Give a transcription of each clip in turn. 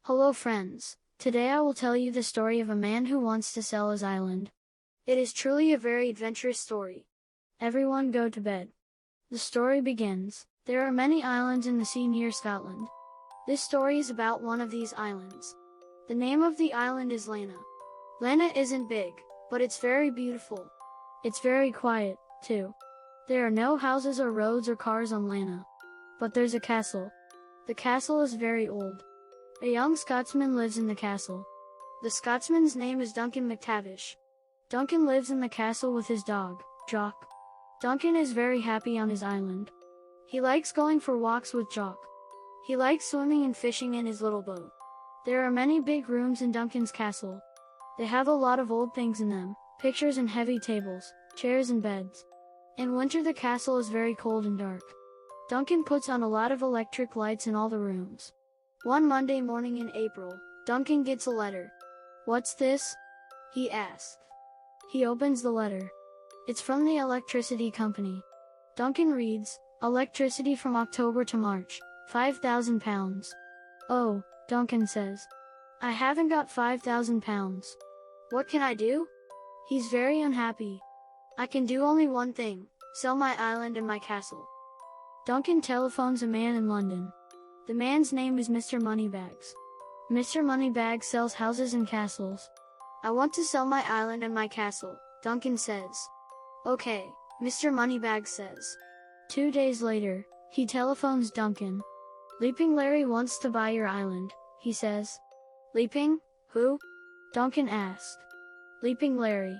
Hello friends, today I will tell you the story of a man who wants to sell his island. It is truly a very adventurous story. Everyone go to bed. The story begins. There are many islands in the sea near Scotland. This story is about one of these islands. The name of the island is Lana. Lana isn't big, but it's very beautiful. It's very quiet, too. There are no houses or roads or cars on Lana. But there's a castle. The castle is very old. A young Scotsman lives in the castle. The Scotsman's name is Duncan McTavish. Duncan lives in the castle with his dog, Jock. Duncan is very happy on his island. He likes going for walks with Jock. He likes swimming and fishing in his little boat. There are many big rooms in Duncan's castle. They have a lot of old things in them, pictures and heavy tables, chairs and beds. In winter the castle is very cold and dark. Duncan puts on a lot of electric lights in all the rooms. One Monday morning in April, Duncan gets a letter. "What's this?" he asks. He opens the letter. It's from the electricity company. Duncan reads, "Electricity from October to March, £5,000. Oh, Duncan says. I haven't got £5,000. What can I do? He's very unhappy. I can do only one thing, sell my island and my castle. Duncan telephones a man in London. The man's name is Mr. Moneybags. Mr. Moneybags sells houses and castles. I want to sell my island and my castle, Duncan says. Okay, Mr. Moneybags says. 2 days later, he telephones Duncan. Leaping Larry wants to buy your island, he says. Leaping? Who? Duncan asked. Leaping Larry.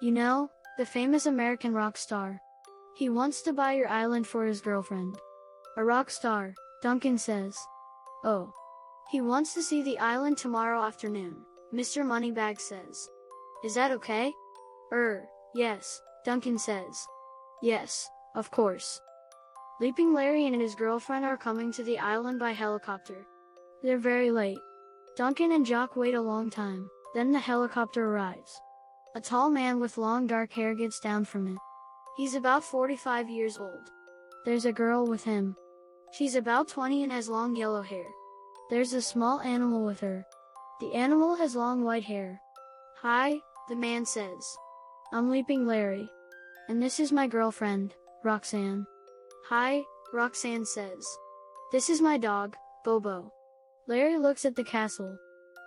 You know, the famous American rock star. He wants to buy your island for his girlfriend. A rock star, Duncan says. Oh. He wants to see the island tomorrow afternoon, Mr. Moneybags says. Is that okay? Yes, Duncan says. Yes, of course. Leaping Larry and his girlfriend are coming to the island by helicopter. They're very late. Duncan and Jock wait a long time, then the helicopter arrives. A tall man with long dark hair gets down from it. He's about 45 years old. There's a girl with him. She's about 20 and has long yellow hair. There's a small animal with her. The animal has long white hair. Hi, the man says. I'm Leaping Larry. And this is my girlfriend, Roxanne. Hi, Roxanne says. This is my dog, Bobo. Larry looks at the castle.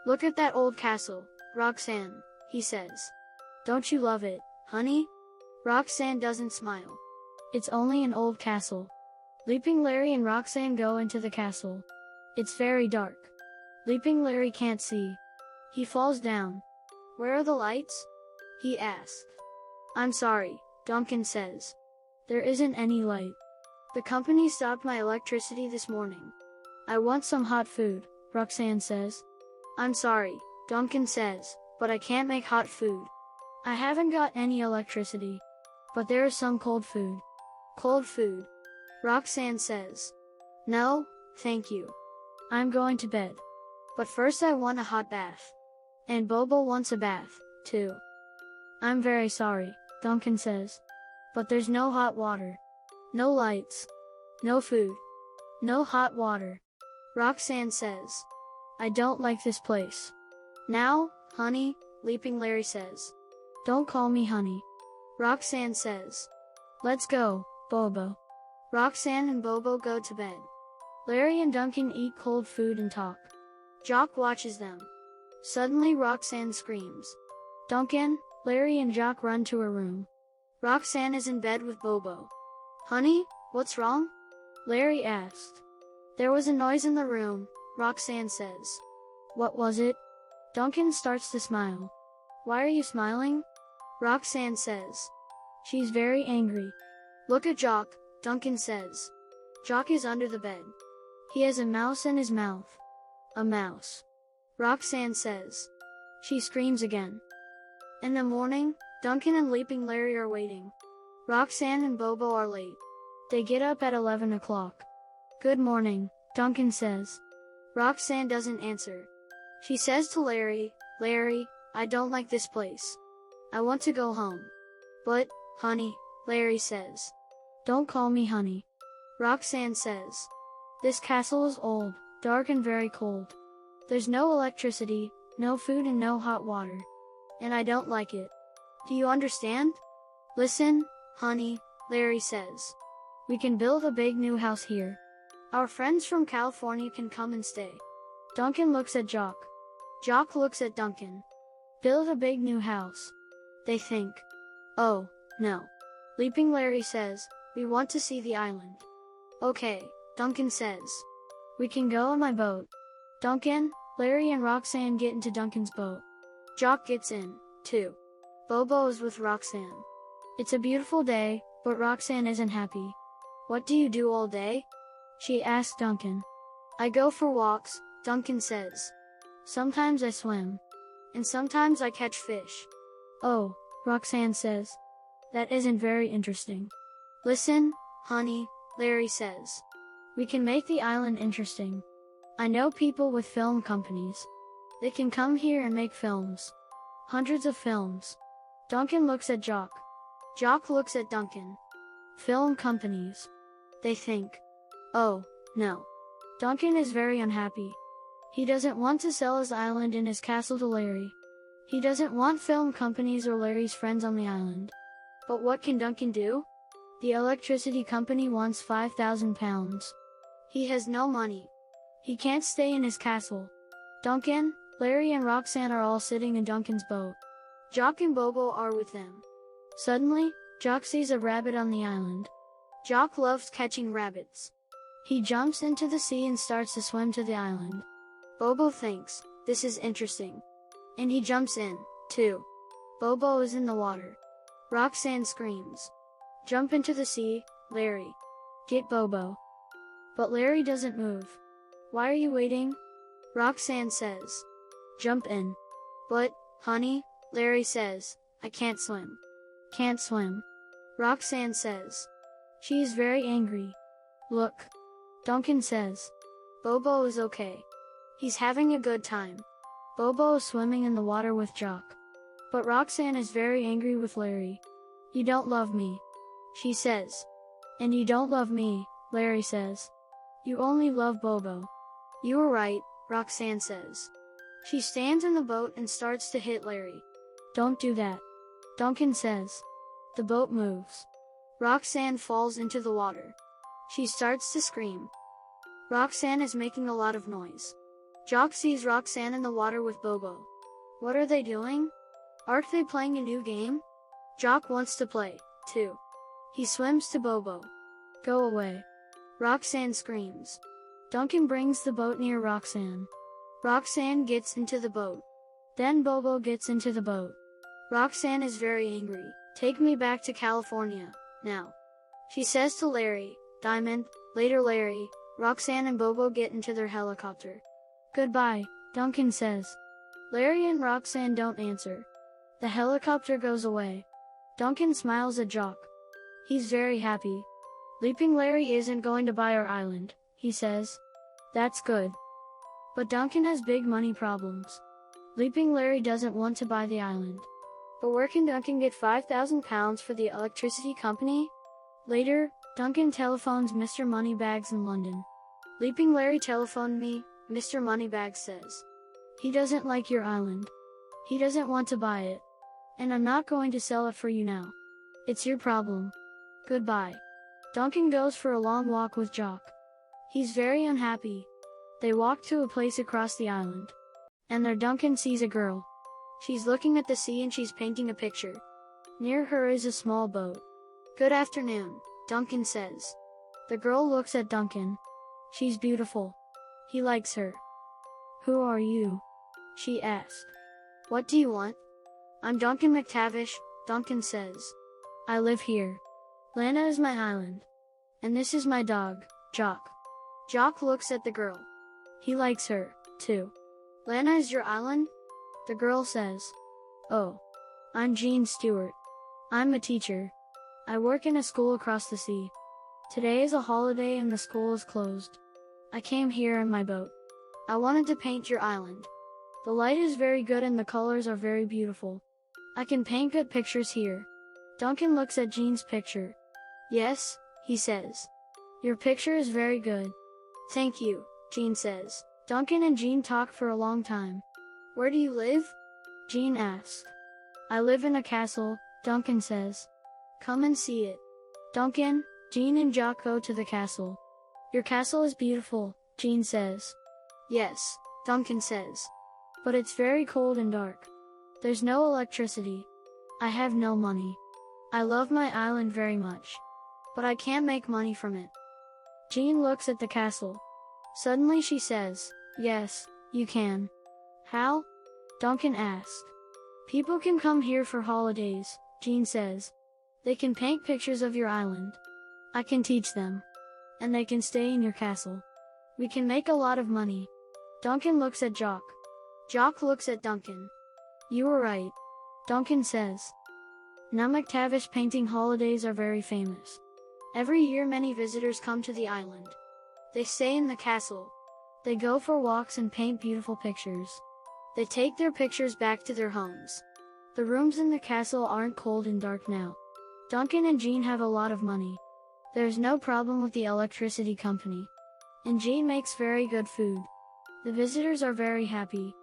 Look at that old castle, Roxanne, he says. Don't you love it, honey? Roxanne doesn't smile. It's only an old castle. Leaping Larry and Roxanne go into the castle. It's very dark. Leaping Larry can't see. He falls down. Where are the lights? He asks. I'm sorry, Duncan says. There isn't any light. The company stopped my electricity this morning. I want some hot food, Roxanne says. I'm sorry, Duncan says, but I can't make hot food. I haven't got any electricity. But there is some cold food. Cold food, Roxanne says. No, thank you. I'm going to bed. But first I want a hot bath. And Bobo wants a bath, too. I'm very sorry, Duncan says. But there's no hot water. No lights. No food. No hot water. Roxanne says. I don't like this place. Now, honey, Leaping Larry says. Don't call me honey. Roxanne says. Let's go, Bobo. Roxanne and Bobo go to bed. Larry and Duncan eat cold food and talk. Jock watches them. Suddenly Roxanne screams. Duncan, Larry and Jock run to her room. Roxanne is in bed with Bobo. Honey, what's wrong? Larry asked. There was a noise in the room, Roxanne says. What was it? Duncan starts to smile. Why are you smiling? Roxanne says. She's very angry. Look at Jock, Duncan says. Jock is under the bed. He has a mouse in his mouth. A mouse. Roxanne says. She screams again. In the morning, Duncan and Leaping Larry are waiting. Roxanne and Bobo are late. They get up at 11 o'clock. Good morning, Duncan says. Roxanne doesn't answer. She says to Larry, Larry, I don't like this place. I want to go home. But, honey, Larry says. Don't call me honey. Roxanne says. This castle is old, dark and very cold. There's no electricity, no food and no hot water. And I don't like it. Do you understand? Listen, honey, Larry says. We can build a big new house here. Our friends from California can come and stay. Duncan looks at Jock. Jock looks at Duncan. Build a big new house. They think. Oh, no. Leaping Larry says, we want to see the island. Okay, Duncan says. We can go on my boat. Duncan, Larry and Roxanne get into Duncan's boat. Jock gets in, too. Bobo is with Roxanne. It's a beautiful day, but Roxanne isn't happy. What do you do all day? She asks Duncan. I go for walks, Duncan says. Sometimes I swim. And sometimes I catch fish. Oh, Roxanne says. That isn't very interesting. Listen, honey, Larry says. We can make the island interesting. I know people with film companies. They can come here and make films. Hundreds of films. Duncan looks at Jock. Jock looks at Duncan. Film companies. They think. Oh, no. Duncan is very unhappy. He doesn't want to sell his island and his castle to Larry. He doesn't want film companies or Larry's friends on the island. But what can Duncan do? The electricity company wants £5,000. He has no money. He can't stay in his castle. Duncan, Larry and Roxanne are all sitting in Duncan's boat. Jock and Bobo are with them. Suddenly, Jock sees a rabbit on the island. Jock loves catching rabbits. He jumps into the sea and starts to swim to the island. Bobo thinks, this is interesting. And he jumps in, too. Bobo is in the water. Roxanne screams. Jump into the sea, Larry. Get Bobo. But Larry doesn't move. Why are you waiting? Roxanne says. Jump in. But, honey, Larry says, I can't swim. Can't swim. Roxanne says. She is very angry. Look. Duncan says. Bobo is okay. He's having a good time. Bobo is swimming in the water with Jock. But Roxanne is very angry with Larry. You don't love me. She says. And you don't love me, Larry says. You only love Bobo. You were right, Roxanne says. She stands in the boat and starts to hit Larry. Don't do that. Duncan says. The boat moves. Roxanne falls into the water. She starts to scream. Roxanne is making a lot of noise. Jock sees Roxanne in the water with Bobo. What are they doing? Aren't they playing a new game? Jock wants to play, too. He swims to Bobo. Go away. Roxanne screams. Duncan brings the boat near Roxanne. Roxanne gets into the boat. Then Bobo gets into the boat. Roxanne is very angry. Take me back to California, now. She says to Larry, Diamond, later Larry, Roxanne and Bobo get into their helicopter. Goodbye, Duncan says. Larry and Roxanne don't answer. The helicopter goes away. Duncan smiles at Jock. He's very happy. Leaping Larry isn't going to buy our island, he says. That's good. But Duncan has big money problems. Leaping Larry doesn't want to buy the island. But where can Duncan get £5,000 for the electricity company? Later, Duncan telephones Mr. Moneybags in London. Leaping Larry telephoned me, Mr. Moneybags says. He doesn't like your island. He doesn't want to buy it. And I'm not going to sell it for you now. It's your problem. Goodbye. Duncan goes for a long walk with Jock. He's very unhappy. They walk to a place across the island. And there Duncan sees a girl. She's looking at the sea and she's painting a picture. Near her is a small boat. Good afternoon, Duncan says. The girl looks at Duncan. She's beautiful. He likes her. Who are you? She asked. What do you want? I'm Duncan McTavish, Duncan says. I live here. Lana is my island. And this is my dog, Jock. Jock looks at the girl. He likes her, too. Lana is your island? The girl says. Oh. I'm Jean Stewart. I'm a teacher. I work in a school across the sea. Today is a holiday and the school is closed. I came here in my boat. I wanted to paint your island. The light is very good and the colors are very beautiful. I can paint good pictures here. Duncan looks at Jean's picture. Yes, he says. Your picture is very good. Thank you, Jean says. Duncan and Jean talk for a long time. Where do you live? Jean asks. I live in a castle, Duncan says. Come and see it. Duncan, Jean and Jacques go to the castle. Your castle is beautiful, Jean says. Yes, Duncan says. But it's very cold and dark. There's no electricity. I have no money. I love my island very much. But I can't make money from it. Jean looks at the castle. Suddenly she says, yes, you can. How? Duncan asks. People can come here for holidays, Jean says. They can paint pictures of your island. I can teach them. And they can stay in your castle. We can make a lot of money. Duncan looks at Jacques. Jacques looks at Duncan. You were right. Duncan says. Namaktavish painting holidays are very famous. Every year many visitors come to the island. They stay in the castle. They go for walks and paint beautiful pictures. They take their pictures back to their homes. The rooms in the castle aren't cold and dark now. Duncan and Jean have a lot of money. There's no problem with the electricity company. And Jean makes very good food. The visitors are very happy.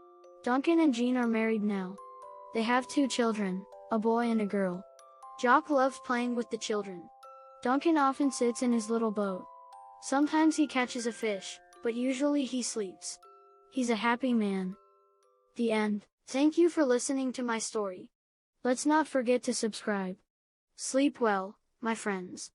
Duncan and Jean are married now. They have 2 children, a boy and a girl. Jacques loves playing with the children. Duncan often sits in his little boat. Sometimes he catches a fish, but usually he sleeps. He's a happy man. The end. Thank you for listening to my story. Let's not forget to subscribe. Sleep well, my friends.